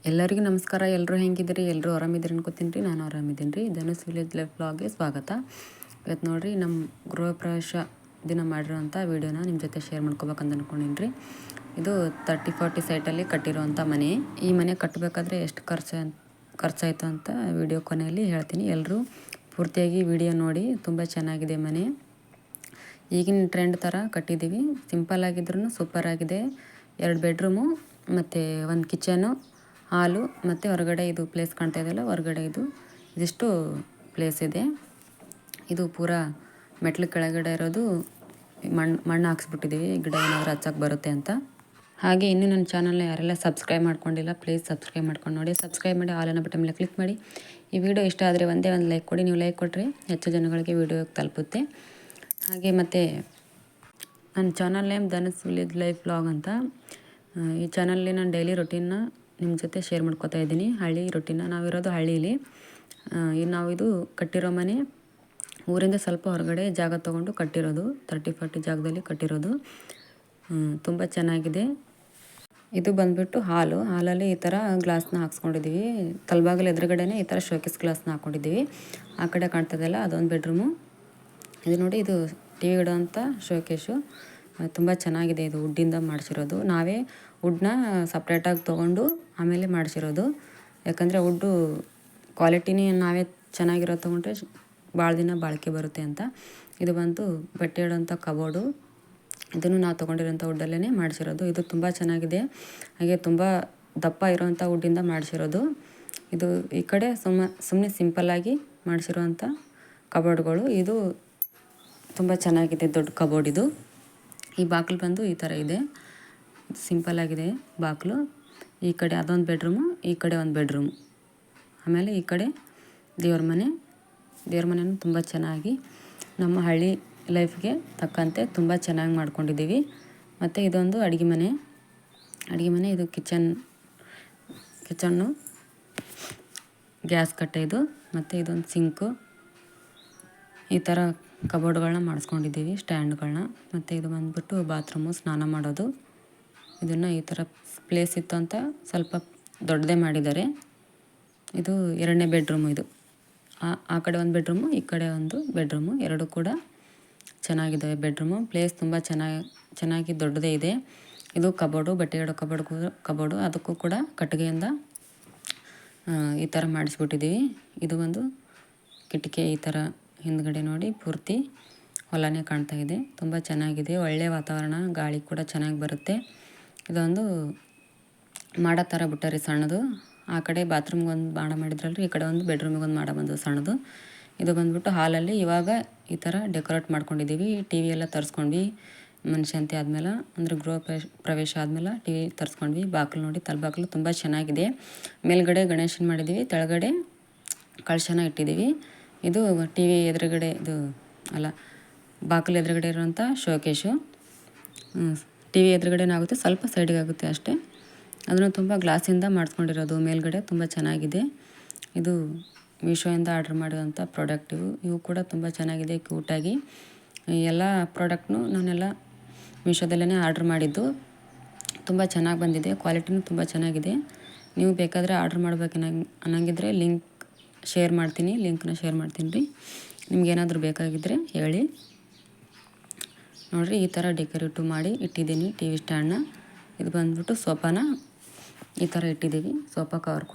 ಎಲ್ಲರಿಗೂ ನಮಸ್ಕಾರ. ಎಲ್ಲರೂ ಹೆಂಗಿದ್ದೀರಿ? ಎಲ್ಲರೂ ಆರಾಮಿದ್ದೀರಿ ಅನ್ಕೋತೀನಿ ರೀ. ನಾನು ಆರಾಮಿದ್ದೀನಿ ರೀ. ಧನುಸ್ ವಿಲೇಜ್ ಲೈಫ್ ಬ್ಲಾಗ್ಗೆ ಸ್ವಾಗತ. ಇವತ್ತು ನೋಡಿರಿ, ನಮ್ಮ ಗೃಹ ಪ್ರವೇಶ ದಿನ ಮಾಡಿರೋಂಥ ವೀಡಿಯೋನ ನಿಮ್ಮ ಜೊತೆ ಶೇರ್ ಮಾಡ್ಕೋಬೇಕಂತ ಅಂದ್ಕೊಂಡಿನಿ ರೀ. ಇದು 30-40 ಸೈಟಲ್ಲಿ ಕಟ್ಟಿರೋವಂಥ ಮನೆ. ಈ ಮನೆ ಕಟ್ಟಬೇಕಾದ್ರೆ ಎಷ್ಟು ಖರ್ಚಾಯಿತು ಅಂತ ವಿಡಿಯೋ ಕೊನೆಯಲ್ಲಿ ಹೇಳ್ತೀನಿ. ಎಲ್ಲರೂ ಪೂರ್ತಿಯಾಗಿ ವಿಡಿಯೋ ನೋಡಿ. ತುಂಬ ಚೆನ್ನಾಗಿದೆ ಮನೆ. ಈಗಿನ ಟ್ರೆಂಡ್ ಥರ ಕಟ್ಟಿದ್ದೀವಿ. ಸಿಂಪಲ್ ಆಗಿದ್ರೂ ಸೂಪರ್ ಆಗಿದೆ. 2 ಬೆಡ್ರೂಮು ಮತ್ತು 1 ಕಿಚನು, ಹಾಲು ಮತ್ತು ಹೊರಗಡೆ ಇದು ಪ್ಲೇಸ್ ಕಾಣ್ತಾ ಇದೆಯಲ್ಲ, ಹೊರಗಡೆ ಇದಿಷ್ಟು ಪ್ಲೇಸ್ ಇದೆ. ಇದು ಪೂರಾ ಮೆಟ್ಲು ಕೆಳಗಡೆ ಇರೋದು ಮಣ್ಣು ಹಾಕ್ಸ್ಬಿಟ್ಟಿದ್ದೀವಿ, ಗಿಡ ಏನಾದರೂ ಹಚ್ಚಕ್ಕೆ ಬರುತ್ತೆ ಅಂತ. ಹಾಗೆ ಇನ್ನೂ ನನ್ನ ಚಾನಲ್ನ ಯಾರೆಲ್ಲ ಸಬ್ಸ್ಕ್ರೈಬ್ ಮಾಡ್ಕೊಂಡಿಲ್ಲ, ಪ್ಲೀಸ್ ಸಬ್ಸ್ಕ್ರೈಬ್ ಮಾಡ್ಕೊಂಡು ನೋಡಿ. ಸಬ್ಸ್ಕ್ರೈಬ್ ಮಾಡಿ, ಆಲ್ ಅನ್ನೋ ಬಟನ್ ಮೇಲೆ ಕ್ಲಿಕ್ ಮಾಡಿ. ಈ ವಿಡಿಯೋ ಇಷ್ಟ ಆದರೆ ಒಂದೇ ಒಂದು ಲೈಕ್ ಕೊಡಿ. ನೀವು ಲೈಕ್ ಕೊಟ್ಟರೆ ಹೆಚ್ಚು ಜನಗಳಿಗೆ ವಿಡಿಯೋ ತಲುಪುತ್ತೆ. ಹಾಗೆ ಮತ್ತು ನನ್ನ channel name Dhanush village life blog ಅಂತ. ಈ ಚಾನಲಲ್ಲಿ ನಾನು ಡೈಲಿ ರೊಟೀನ್ನ ನಿಮ್ಮ ಜೊತೆ ಶೇರ್ ಮಾಡ್ಕೋತಾ ಇದ್ದೀನಿ. ಹಳ್ಳಿ ರೊಟೀನ. ನಾವಿರೋದು ಹಳ್ಳಿಲಿ. ನಾವಿದು ಕಟ್ಟಿರೋ ಮನೆ ಊರಿಂದ ಸ್ವಲ್ಪ ಹೊರಗಡೆ ಜಾಗ ತೊಗೊಂಡು ಕಟ್ಟಿರೋದು. 30-40 ಜಾಗದಲ್ಲಿ ಕಟ್ಟಿರೋದು. ತುಂಬ ಚೆನ್ನಾಗಿದೆ. ಇದು ಬಂದುಬಿಟ್ಟು ಹಾಲಲ್ಲಿ ಈ ಥರ ಗ್ಲಾಸ್ನ ಹಾಕ್ಸ್ಕೊಂಡಿದ್ದೀವಿ. ತಲೆಬಾಗಿಲು ಎದುರುಗಡೆನೇ ಈ ಥರ ಶೋಕೇಸ್ ಗ್ಲಾಸ್ನ ಹಾಕ್ಕೊಂಡಿದ್ದೀವಿ. ಆ ಕಡೆ ಕಾಣ್ತದಲ್ಲ, ಅದೊಂದು ಬೆಡ್ರೂಮು. ಇದು ನೋಡಿ, ಇದು ಟಿ ವಿ ಇಡೋವಂಥ ಶೋಕೇಶು. ತುಂಬ ಚೆನ್ನಾಗಿದೆ. ಇದು ವುಡ್ಡಿಂದ ಮಾಡಿಸಿರೋದು. ನಾವೇ ವುಡ್ನ ಸಪ್ರೇಟಾಗಿ ತೊಗೊಂಡು ಆಮೇಲೆ ಮಾಡಿಸಿರೋದು. ಯಾಕಂದರೆ ವುಡ್ಡು ಕ್ವಾಲಿಟಿನೇ ನಾವೇ ಚೆನ್ನಾಗಿರೋ ತೊಗೊಂಡ್ರೆ ಭಾಳ ದಿನ ಬಾಳಿಕೆ ಬರುತ್ತೆ ಅಂತ. ಇದು ಬಂದು ಬಟ್ಟೆ ಇಡೋಂಥ ಕಬೋರ್ಡು. ಇದನ್ನು ನಾವು ತೊಗೊಂಡಿರೋಂಥ ವುಡ್ಡಲ್ಲೇ ಮಾಡಿಸಿರೋದು. ಇದು ತುಂಬ ಚೆನ್ನಾಗಿದೆ. ಹಾಗೆ ತುಂಬ ದಪ್ಪ ಇರೋವಂಥ ವುಡ್ಡಿಂದ ಮಾಡಿಸಿರೋದು. ಇದು ಈ ಕಡೆ ಸುಮ್ಮನೆ ಸಿಂಪಲ್ಲಾಗಿ ಮಾಡಿಸಿರೋವಂಥ ಕಬೋರ್ಡ್ಗಳು. ಇದು ತುಂಬ ಚೆನ್ನಾಗಿದೆ, ದೊಡ್ಡ ಕಬೋರ್ಡ್ ಇದು. ಈ ಬಾಗಿಲು ಬಂದು ಈ ಥರ ಇದೆ, ಸಿಂಪಲ್ಲಾಗಿದೆ ಬಾಗಿಲು. ಈ ಕಡೆ ಅದೊಂದು ಬೆಡ್ರೂಮು, ಈ ಕಡೆ ಒಂದು ಬೆಡ್ರೂಮು. ಆಮೇಲೆ ಈ ಕಡೆ ದೇವ್ರ ಮನೆಯೂ ತುಂಬ ಚೆನ್ನಾಗಿ ನಮ್ಮ ಹಳ್ಳಿ ಲೈಫ್ಗೆ ತಕ್ಕಂತೆ ತುಂಬ ಚೆನ್ನಾಗಿ ಮಾಡ್ಕೊಂಡಿದ್ದೀವಿ. ಮತ್ತು ಇದೊಂದು ಅಡುಗೆ ಮನೆ. ಇದು ಕಿಚನ್ನು, ಗ್ಯಾಸ್ ಕಟ್ಟೆ ಇದು. ಮತ್ತು ಇದೊಂದು ಸಿಂಕು. ಈ ಥರ ಕಬೋರ್ಡ್ಗಳನ್ನ ಮಾಡಿಸ್ಕೊಂಡಿದ್ದೀವಿ, ಸ್ಟ್ಯಾಂಡ್ಗಳನ್ನ. ಮತ್ತು ಇದು ಬಂದುಬಿಟ್ಟು ಬಾತ್ರೂಮು, ಸ್ನಾನ ಮಾಡೋದು. ಇದನ್ನು ಈ ಥರ ಪ್ಲೇಸ್ ಇತ್ತು ಅಂತ ಸ್ವಲ್ಪ ದೊಡ್ಡದೇ ಮಾಡಿದ್ದಾರೆ. ಇದು 2ನೇ ಬೆಡ್ರೂಮು. ಇದು ಆ ಕಡೆ ಒಂದು ಬೆಡ್ರೂಮು, ಈ ಕಡೆ ಒಂದು ಬೆಡ್ರೂಮು. ಎರಡೂ ಕೂಡ ಚೆನ್ನಾಗಿದ್ದಾವೆ ಬೆಡ್ರೂಮು. ಪ್ಲೇಸ್ ತುಂಬ ಚೆನ್ನಾಗಿ ದೊಡ್ಡದೇ ಇದೆ. ಇದು ಕಬೋರ್ಡು, ಬಟ್ಟೆ ಇಡೋ ಕಬೋರ್ಡು. ಅದಕ್ಕೂ ಕೂಡ ಕಟ್ಟಿಗೆಯಿಂದ ಈ ಥರ ಮಾಡಿಸ್ಬಿಟ್ಟಿದ್ದೀವಿ. ಇದು ಒಂದು ಕಿಟಕಿ. ಈ ಥರ ಹಿಂದ್ಗಡೆ ನೋಡಿ ಪೂರ್ತಿ ಹೊಲನೇ ಕಾಣ್ತಾ ಇದೆ. ತುಂಬ ಚೆನ್ನಾಗಿದೆ. ಒಳ್ಳೆಯ ವಾತಾವರಣ, ಗಾಳಿ ಕೂಡ ಚೆನ್ನಾಗಿ ಬರುತ್ತೆ. ಇದೊಂದು ಮಾಡೋ ಥರ ಬಿಟ್ಟರಿ ಸಣ್ಣದು. ಆ ಕಡೆ ಬಾತ್ರೂಮ್ಗೆ ಒಂದು ಮಾಡ ಮಾಡಿದ್ರಲ್ರಿ, ಈ ಕಡೆ ಒಂದು ಬೆಡ್ರೂಮಿಗೆ ಒಂದು ಮಾಡ ಬಂದು ಸಣ್ಣದು. ಇದು ಬಂದುಬಿಟ್ಟು ಹಾಲಲ್ಲಿ ಇವಾಗ ಈ ಥರ ಡೆಕೋರೇಟ್ ಮಾಡ್ಕೊಂಡಿದ್ದೀವಿ. ಟಿ ವಿ ಎಲ್ಲ ತರಿಸ್ಕೊಂಡ್ವಿ. ಮನುಷ್ಯಂತೆ ಆದಮೇಲೆ, ಅಂದರೆ ಗೃಹ ಪ್ರವೇಶ ಆದಮೇಲೆ ಟಿ ವಿ ತರಿಸ್ಕೊಂಡ್ವಿ. ಬಾಗಿಲು ನೋಡಿ, ತಲೆಬಾಗಿಲು ತುಂಬ ಚೆನ್ನಾಗಿದೆ. ಮೇಲ್ಗಡೆ ಗಣೇಶನ ಮಾಡಿದ್ದೀವಿ, ತೆಳಗಡೆ ಕಳಶನ ಇಟ್ಟಿದ್ದೀವಿ. ಇದು ಟಿ ವಿ ಎದುರುಗಡೆ, ಬಾಗಿಲು ಎದುರುಗಡೆ ಇರೋಂಥ ಶೋಕೇಶು. ಟಿ ವಿ ಎದುರುಗಡೆನಾಗುತ್ತೆ, ಸ್ವಲ್ಪ ಸೈಡಿಗೆ ಆಗುತ್ತೆ ಅಷ್ಟೇ. ಅದನ್ನು ತುಂಬ ಗ್ಲಾಸಿಂದ ಮಾಡಿಸ್ಕೊಂಡಿರೋದು. ಮೇಲ್ಗಡೆ ತುಂಬ ಚೆನ್ನಾಗಿದೆ. ಇದು ಮೀಶೋಯಿಂದ ಆರ್ಡ್ರ್ ಮಾಡಿರೋಂಥ ಪ್ರಾಡಕ್ಟ್ ಇವು ಕೂಡ ತುಂಬ ಚೆನ್ನಾಗಿದೆ, ಕ್ಯೂಟಾಗಿ. ಎಲ್ಲ ಪ್ರಾಡಕ್ಟ್ನು ನಾನೆಲ್ಲ ಮೀಶೋದಲ್ಲೇ ಆರ್ಡ್ರ್ ಮಾಡಿದ್ದು. ತುಂಬ ಚೆನ್ನಾಗಿ ಬಂದಿದೆ. ಕ್ವಾಲಿಟಿನೂ ತುಂಬ ಚೆನ್ನಾಗಿದೆ. ನೀವು ಬೇಕಾದರೆ ಆರ್ಡ್ರ್ ಮಾಡ್ಬೇಕು ಅನ್ನಂಗಿದ್ರೆ ಲಿಂಕ್ನ ಶೇರ್ ಮಾಡ್ತೀನಿ ರೀ. ನಿಮ್ಗೇನಾದರೂ ಬೇಕಾಗಿದ್ದರೆ ಹೇಳಿ. ನೋಡಿರಿ, ಈ ಥರ ಡೆಕೋರೇಟು ಮಾಡಿ ಇಟ್ಟಿದ್ದೀನಿ ಟಿ ವಿ ಸ್ಟ್ಯಾಂಡ್ನ. ಇದು ಬಂದುಬಿಟ್ಟು ಸೋಫಾನ ಈ ಥರ ಇಟ್ಟಿದ್ದೀವಿ. ಸೋಫಾ ಕವರ್ ಕೂಡ